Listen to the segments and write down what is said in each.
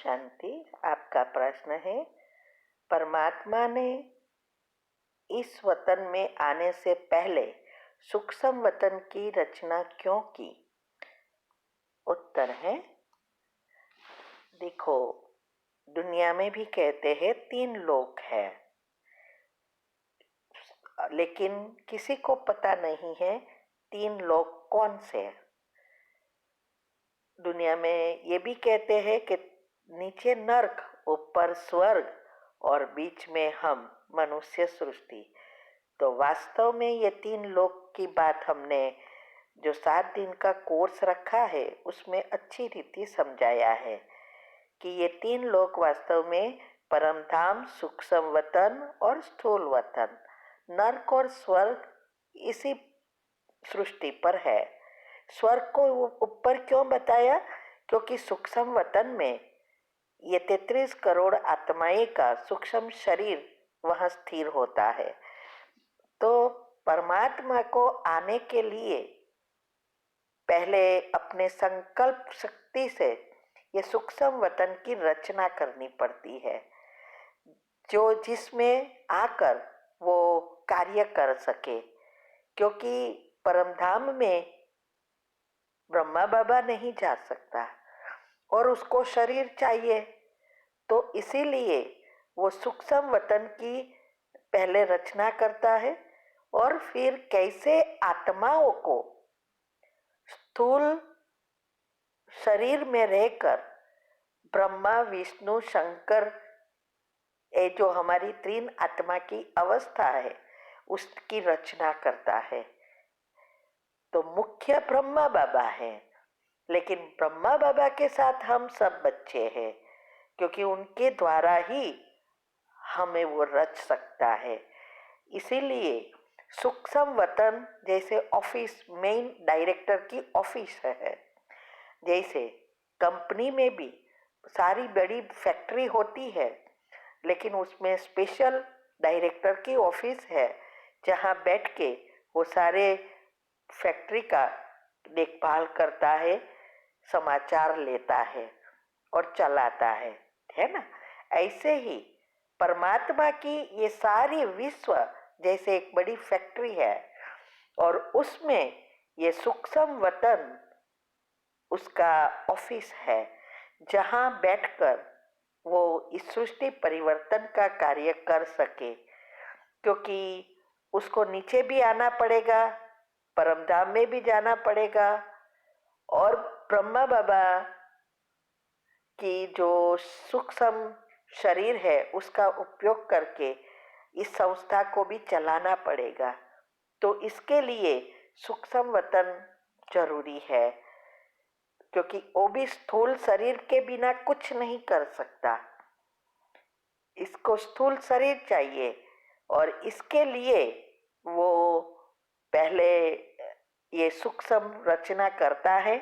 शांति। आपका प्रश्न है, परमात्मा ने इस वतन में आने से पहले सूक्ष्म वतन की रचना क्यों की? उत्तर है, देखो, दुनिया में भी कहते हैं 3 लोक है, लेकिन किसी को पता नहीं है 3 लोक कौन से हैं। दुनिया में ये भी कहते हैं कि नीचे नर्क, ऊपर स्वर्ग और बीच में हम मनुष्य सृष्टि। तो वास्तव में ये 3 लोक की बात हमने जो 7 दिन का कोर्स रखा है उसमें अच्छी रीति समझाया है कि ये 3 लोक वास्तव में परमधाम, सूक्ष्म वतन और स्थूल वतन, नर्क और स्वर्ग इसी सृष्टि पर है। स्वर्ग को ऊपर क्यों बताया? क्योंकि सूक्ष्म वतन में ये 33 करोड़ आत्माएं का सूक्ष्म शरीर वहां स्थिर होता है। तो परमात्मा को आने के लिए पहले अपने संकल्प शक्ति से ये सूक्ष्म वतन की रचना करनी पड़ती है, जो जिसमें आकर वो कार्य कर सके। क्योंकि परमधाम में ब्रह्मा बाबा नहीं जा सकता और उसको शरीर चाहिए, तो इसीलिए वो सूक्ष्म वतन की पहले रचना करता है और फिर कैसे आत्माओं को स्थूल शरीर में रहकर ब्रह्मा, विष्णु, शंकर, ये जो हमारी 3 आत्मा की अवस्था है उसकी रचना करता है। तो मुख्य ब्रह्मा बाबा है, लेकिन ब्रह्मा बाबा के साथ हम सब बच्चे हैं, क्योंकि उनके द्वारा ही हमें वो रच सकता है। इसीलिए सूक्ष्म वतन जैसे ऑफिस, मेन डायरेक्टर की ऑफिस है, जैसे कंपनी में भी सारी बड़ी फैक्ट्री होती है, लेकिन उसमें स्पेशल डायरेक्टर की ऑफिस है जहां बैठ के वो सारे फैक्ट्री का देखभाल करता है, समाचार लेता है और चलाता है ना। ऐसे ही परमात्मा की ये सारी विश्व जैसे एक बड़ी फैक्ट्री है और उसमें ये सूक्ष्म वतन उसका ऑफिस है, जहां बैठकर वो इस सृष्टि परिवर्तन का कार्य कर सके। क्योंकि उसको नीचे भी आना पड़ेगा, परमधाम में भी जाना पड़ेगा और ब्रह्मा बाबा की जो सूक्ष्म शरीर है उसका उपयोग करके इस संस्था को भी चलाना पड़ेगा। तो इसके लिए सूक्ष्म वतन जरूरी है, क्योंकि वो भी स्थूल शरीर के बिना कुछ नहीं कर सकता। इसको स्थूल शरीर चाहिए और इसके लिए वो पहले ये सूक्ष्म रचना करता है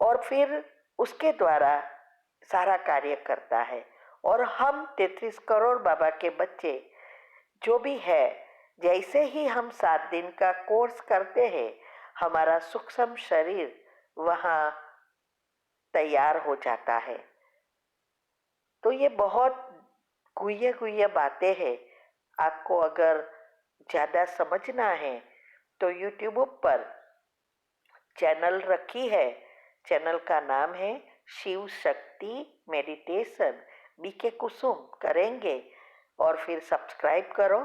और फिर उसके द्वारा सारा कार्य करता है। और हम 33 करोड़ बाबा के बच्चे जो भी है, जैसे ही हम 7 दिन का कोर्स करते हैं हमारा सूक्ष्म शरीर वहाँ तैयार हो जाता है। तो ये बहुत गुह्य गुह्य बातें हैं। आपको अगर ज़्यादा समझना है तो यूट्यूब पर चैनल रखी है, चैनल का नाम है शिव शक्ति मेडिटेशन, बीके कुसुम करेंगे और फिर सब्सक्राइब करो।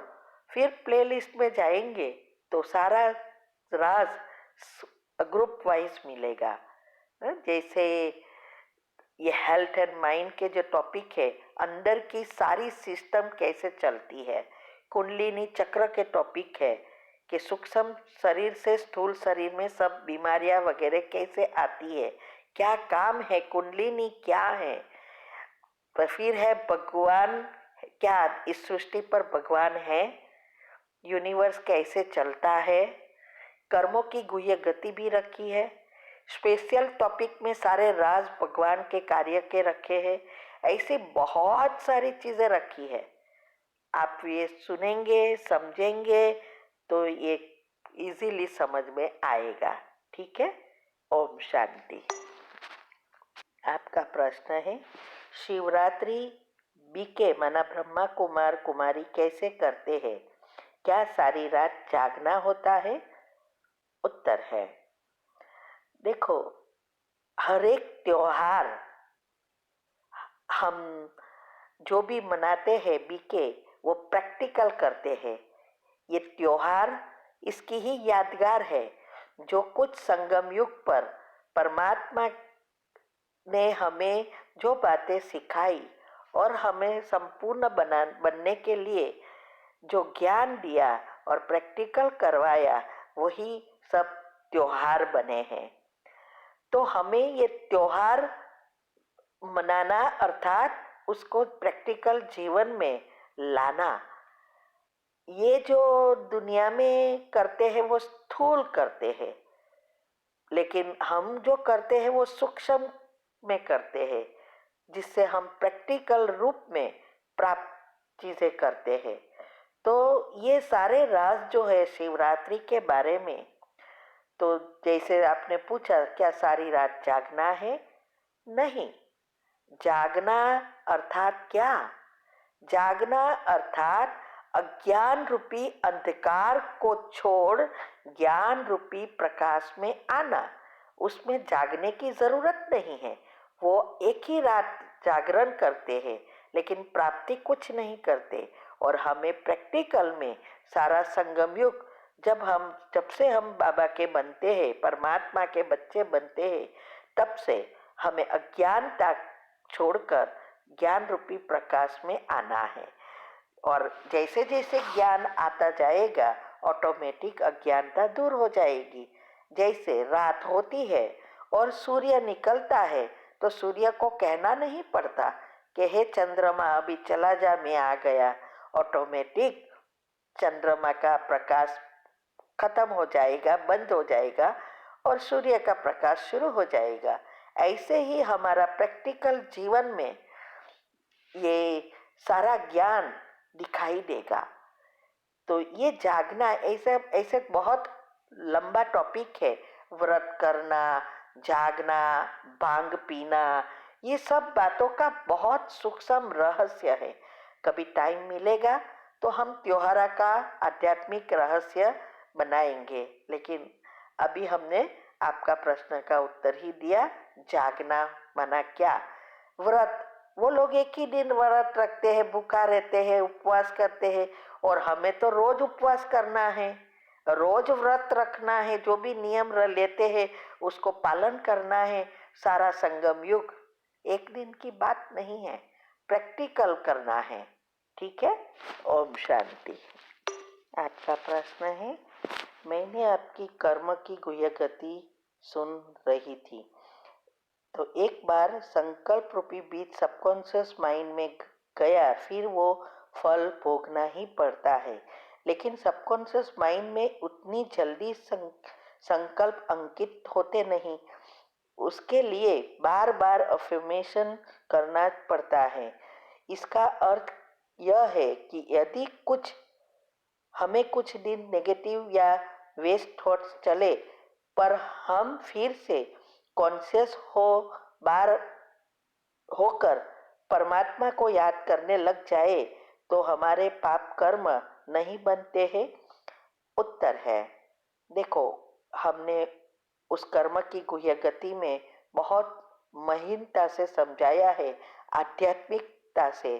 फिर प्लेलिस्ट में जाएंगे तो सारा राज ग्रुप वाइज मिलेगा। जैसे ये हेल्थ एंड माइंड के जो टॉपिक है, अंदर की सारी सिस्टम कैसे चलती है, कुंडलिनी चक्र के टॉपिक है कि सूक्ष्म शरीर से स्थूल शरीर में सब बीमारियां वगैरह कैसे आती है, क्या काम है, कुंडलिनी क्या है। तो फिर है भगवान, क्या इस सृष्टि पर भगवान है, यूनिवर्स कैसे चलता है, कर्मों की गुह्य गति भी रखी है। स्पेशल टॉपिक में सारे राज भगवान के कार्य के रखे हैं। ऐसी बहुत सारी चीजें रखी है। आप ये सुनेंगे, समझेंगे तो ये इजीली समझ में आएगा। ठीक है। ओम शांति। आपका प्रश्न है, शिवरात्रि बीके माना ब्रह्मा कुमार कुमारी कैसे करते हैं? क्या सारी रात जागना होता है? उत्तर है, देखो, हर एक त्योहार हम जो भी मनाते हैं बीके, वो प्रैक्टिकल करते हैं। ये त्योहार इसकी ही यादगार है, जो कुछ संगम युग पर परमात्मा ने हमें जो बातें सिखाई और हमें संपूर्ण बनने के लिए जो ज्ञान दिया और प्रैक्टिकल करवाया, वही सब त्योहार बने हैं। तो हमें ये त्योहार मनाना अर्थात उसको प्रैक्टिकल जीवन में लाना। ये जो दुनिया में करते हैं वो स्थूल करते हैं, लेकिन हम जो करते हैं वो सूक्ष्म में करते हैं, जिससे हम प्रैक्टिकल रूप में प्राप्त चीजें करते हैं। तो ये सारे राज जो है शिवरात्रि के बारे में, तो जैसे आपने पूछा क्या सारी रात जागना है? नहीं। जागना अर्थात क्या? जागना अर्थात अज्ञान रूपी अंधकार को छोड़ ज्ञान रूपी प्रकाश में आना। उसमें जागने की जरूरत नहीं है। वो एक ही रात जागरण करते हैं, लेकिन प्राप्ति कुछ नहीं करते। और हमें प्रैक्टिकल में सारा संगम युग, जब से हम बाबा के बनते हैं, परमात्मा के बच्चे बनते हैं, तब से हमें अज्ञानता छोड़कर ज्ञान रूपी प्रकाश में आना है। और जैसे जैसे ज्ञान आता जाएगा, ऑटोमेटिक अज्ञानता दूर हो जाएगी। जैसे रात होती है और सूर्य निकलता है, तो सूर्य को कहना नहीं पड़ता कि हे चंद्रमा अभी चला जा, मैं आ गया। ऑटोमेटिक चंद्रमा का प्रकाश खत्म हो जाएगा, बंद हो जाएगा और सूर्य का प्रकाश शुरू हो जाएगा। ऐसे ही हमारा प्रैक्टिकल जीवन में ये सारा ज्ञान दिखाई देगा। तो ये जागना ऐसे ऐसे बहुत लंबा टॉपिक है। व्रत करना, जागना, भांग पीना, ये सब बातों का बहुत सूक्ष्म रहस्य है। कभी टाइम मिलेगा तो हम त्योहार का आध्यात्मिक रहस्य बनाएंगे, लेकिन अभी हमने आपका प्रश्न का उत्तर ही दिया। जागना माना क्या? व्रत, वो लोग एक ही दिन व्रत रखते हैं, भूखा रहते हैं, उपवास करते हैं। और हमें तो रोज उपवास करना है, रोज व्रत रखना है, जो भी नियम लेते हैं उसको पालन करना है। सारा संगम युग एक दिन की बात नहीं है, प्रैक्टिकल करना है। ठीक है। ओम शांति। आपका प्रश्न है, मैंने आपकी कर्म की गुह्य गति सुन रही थी, तो एक बार संकल्प रूपी बीज सबकॉन्शियस माइंड में गया, फिर वो फल भोगना ही पड़ता है। लेकिन सबकॉन्शियस माइंड में उतनी जल्दी संकल्प अंकित होते नहीं। उसके लिए बार बार अफर्मेशन करना पड़ता है। इसका अर्थ यह है कि यदि हमें कुछ दिन नेगेटिव या वेस्ट थॉट्स चले, पर हम फिर से कॉन्शियस होकर परमात्मा को याद करने लग जाए, तो हमारे पाप कर्म नहीं बनते हैं। उत्तर है, देखो, हमने उस कर्म की गुह्य गति में बहुत महीनता से समझाया है, आध्यात्मिकता से,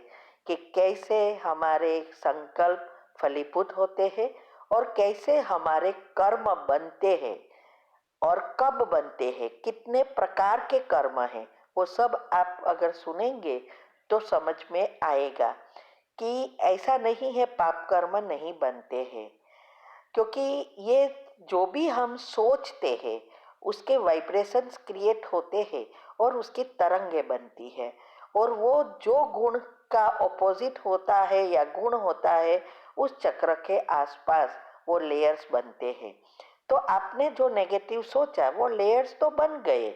कि कैसे हमारे संकल्प फलीभूत होते हैं और कैसे हमारे कर्म बनते हैं और कब बनते हैं, कितने प्रकार के कर्म हैं। वो सब आप अगर सुनेंगे तो समझ में आएगा कि ऐसा नहीं है पाप कर्म नहीं बनते हैं, क्योंकि ये जो भी हम सोचते हैं उसके वाइब्रेशंस क्रिएट होते हैं और उसकी तरंगे बनती है। और वो जो गुण का ऑपोजिट होता है या गुण होता है, उस चक्र के आसपास वो लेयर्स बनते हैं। तो आपने जो नेगेटिव सोचा वो लेयर्स तो बन गए,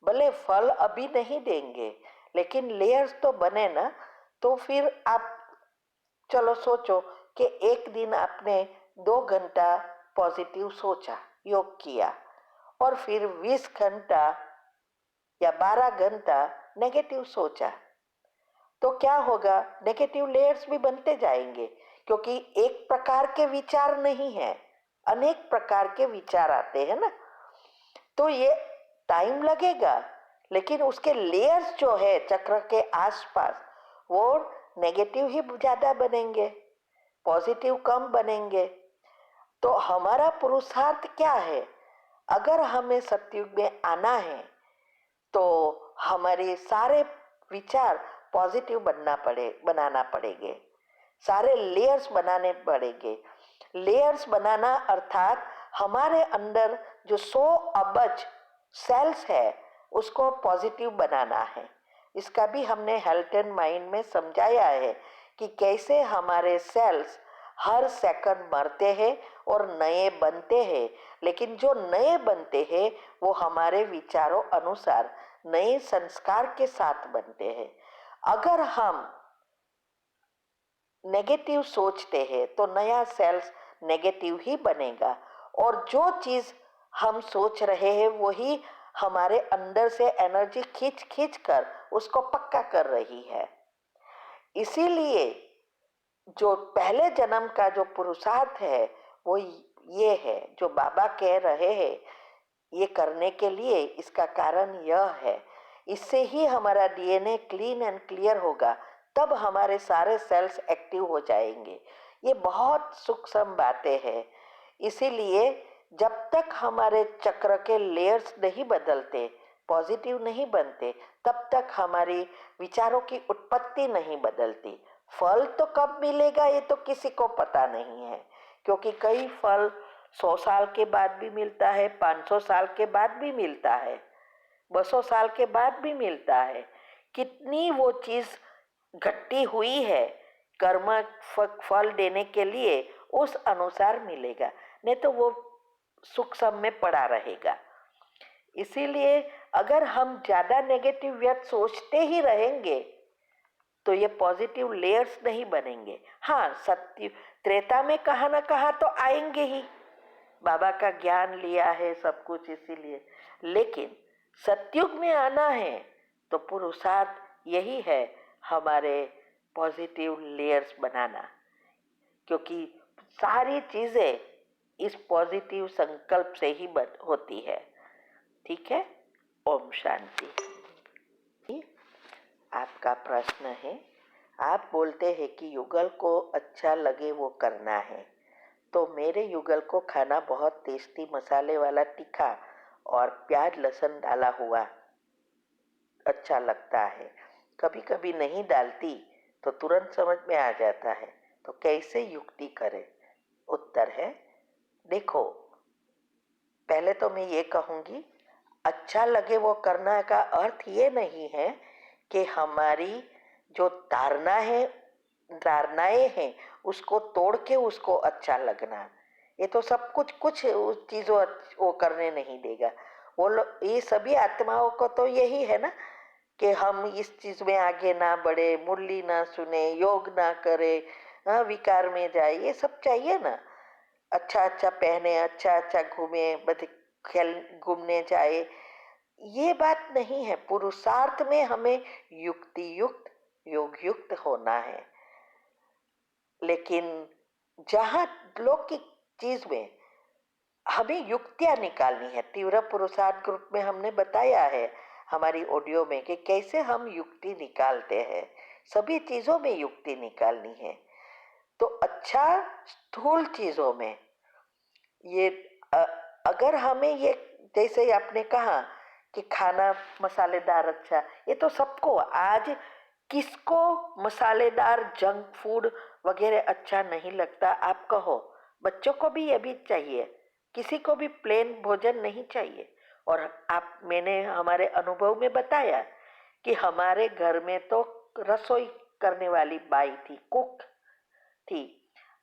भले फल अभी नहीं देंगे, लेकिन लेयर्स तो बने ना। तो फिर आप चलो सोचो कि एक दिन आपने 2 घंटा पॉजिटिव सोचा, योग किया, और फिर 20 घंटा या 12 घंटा नेगेटिव सोचा, तो क्या होगा, नेगेटिव लेयर्स भी बनते जाएंगे, क्योंकि एक प्रकार के विचार नहीं है, अनेक प्रकार के विचार आते हैं ना। तो ये टाइम लगेगा, लेकिन उसके लेयर्स जो है चक्र के आसपास, वो नेगेटिव ही ज्यादा बनेंगे, पॉजिटिव कम बनेंगे। तो हमारा पुरुषार्थ क्या है? अगर हमें सतयुग में आना है तो हमारे सारे विचार पॉजिटिव बनाना पड़ेंगे, सारे लेयर्स बनाने पड़ेंगे। लेयर्स बनाना अर्थात हमारे अंदर जो 100 अबज सेल्स है उसको पॉजिटिव बनाना है। इसका भी हमने हेल्थ एंड माइंड में समझाया है कि कैसे हमारे सेल्स हर सेकंड मरते हैं और नए बनते हैं, लेकिन जो नए बनते हैं वो हमारे विचारों अनुसार नए संस्कार के साथ बनते हैं। अगर हम नेगेटिव सोचते हैं तो नया सेल्स नेगेटिव ही बनेगा, और जो चीज हम सोच रहे हैं वही हमारे अंदर से एनर्जी खींच खींच कर उसको पक्का कर रही है। इसीलिए जो पहले जन्म का जो पुरुषार्थ है वो ये है जो बाबा कह रहे हैं ये करने के लिए। इसका कारण यह है, इससे ही हमारा डीएनए क्लीन एंड क्लियर होगा, तब हमारे सारे सेल्स एक्टिव हो जाएंगे। ये बहुत सूक्ष्म बातें हैं। इसीलिए जब तक हमारे चक्र के लेयर्स नहीं बदलते, पॉजिटिव नहीं बनते, तब तक हमारी विचारों की उत्पत्ति नहीं बदलती। फल तो कब मिलेगा ये तो किसी को पता नहीं है, क्योंकि कई फल 100 साल के बाद भी मिलता है, 500 साल के बाद भी मिलता है, 200 साल के बाद भी मिलता है। कितनी वो चीज घटी हुई है कर्म फल देने के लिए, उस अनुसार मिलेगा, नहीं तो वो सूक्ष्म में पड़ा रहेगा। इसीलिए अगर हम ज्यादा नेगेटिव व्यर्थ सोचते ही रहेंगे तो ये पॉजिटिव लेयर्स नहीं बनेंगे। हाँ, सत्य त्रेता में कहा ना कहा तो आएंगे ही, बाबा का ज्ञान लिया है सब कुछ इसीलिए, लेकिन सत्युग में आना है तो पुरुषार्थ यही है हमारे पॉजिटिव लेयर्स बनाना, क्योंकि सारी चीजें इस पॉजिटिव संकल्प से ही होती है। ठीक है, ओम शांति। आपका प्रश्न है, आप बोलते हैं कि युगल को अच्छा लगे वो करना है, तो मेरे युगल को खाना बहुत टेस्टी मसाले वाला तीखा और प्याज लहसुन डाला हुआ अच्छा लगता है। कभी कभी नहीं डालती तो तुरंत समझ में आ जाता है, तो कैसे युक्ति करें? उत्तर है, देखो, पहले तो मैं ये कहूंगी, अच्छा लगे वो करना का अर्थ ये नहीं है कि हमारी जो धारणाएं हैं उसको तोड़ के उसको अच्छा लगना। ये तो सब कुछ उस चीजों वो करने नहीं देगा। ये सभी आत्माओं को तो यही है ना कि हम इस चीज में आगे ना बढ़े, मुरली ना सुने, योग ना करे, हाँ, विकार में जाए, ये सब चाहिए ना। अच्छा अच्छा पहने, अच्छा अच्छा घूमे, बस खेल घूमने जाए, ये बात नहीं है। पुरुषार्थ में हमें युक्ति युक्त योग युक्त होना है। लेकिन जहां लौकिक चीज में हमें युक्तियां निकालनी है, तीव्र पुरुषार्थ ग्रुप में हमने बताया है हमारी ऑडियो में कि कैसे हम युक्ति निकालते हैं। सभी चीजों में युक्ति निकालनी है। तो अच्छा, स्थूल चीजों में ये अगर हमें ये, जैसे आपने कहा कि खाना मसालेदार अच्छा, ये तो सबको आज किसको मसालेदार जंक फूड वगैरह अच्छा नहीं लगता? आप कहो, बच्चों को भी ये भी चाहिए, किसी को भी प्लेन भोजन नहीं चाहिए। और आप, मैंने हमारे अनुभव में बताया कि हमारे घर में तो रसोई करने वाली बाई थी, कुक थी,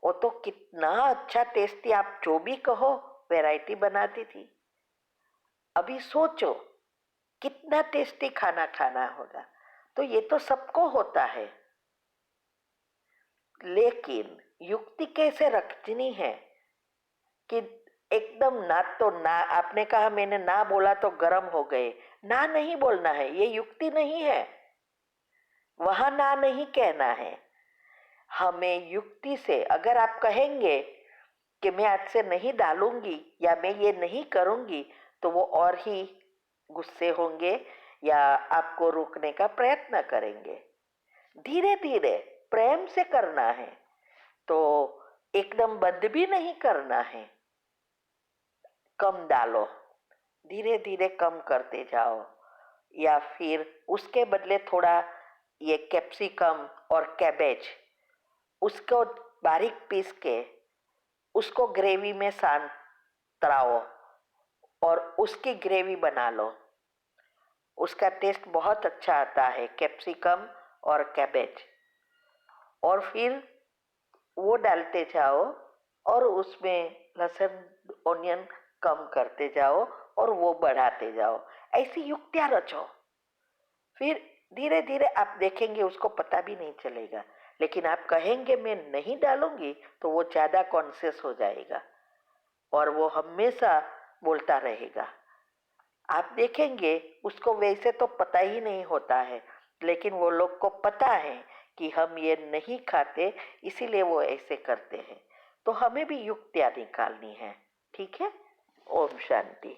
वो तो कितना अच्छा टेस्टी, आप जो भी कहो वैरायटी बनाती थी। अभी सोचो कितना टेस्टी खाना खाना होगा। तो ये तो सबको होता है, लेकिन युक्ति कैसे रखनी है कि एकदम ना तो ना, आपने कहा मैंने ना बोला तो गर्म हो गए, ना नहीं बोलना है, ये युक्ति नहीं है। वहां ना नहीं कहना है। हमें युक्ति से, अगर आप कहेंगे कि मैं आज से नहीं डालूंगी या मैं ये नहीं करूंगी, तो वो और ही गुस्से होंगे या आपको रोकने का प्रयत्न करेंगे। धीरे धीरे प्रेम से करना है, तो एकदम बंद भी नहीं करना है। कम डालो, धीरे धीरे कम करते जाओ, या फिर उसके बदले थोड़ा ये कैप्सिकम और कैबेज, उसको बारीक पीस के उसको ग्रेवी में सांतराओ और उसकी ग्रेवी बना लो। उसका टेस्ट बहुत अच्छा आता है, कैप्सिकम और कैबेज। और फिर वो डालते जाओ और उसमें लहसुन ओनियन कम करते जाओ और वो बढ़ाते जाओ। ऐसी युक्तियां रचो, फिर धीरे धीरे आप देखेंगे उसको पता भी नहीं चलेगा। लेकिन आप कहेंगे मैं नहीं डालूंगी, तो वो ज्यादा कॉन्शियस हो जाएगा और वो हमेशा बोलता रहेगा। आप देखेंगे उसको वैसे तो पता ही नहीं होता है, लेकिन वो लोग को पता है कि हम ये नहीं खाते, इसीलिए वो ऐसे करते हैं। तो हमें भी युक्तियां निकालनी है। ठीक है। ओम शांति।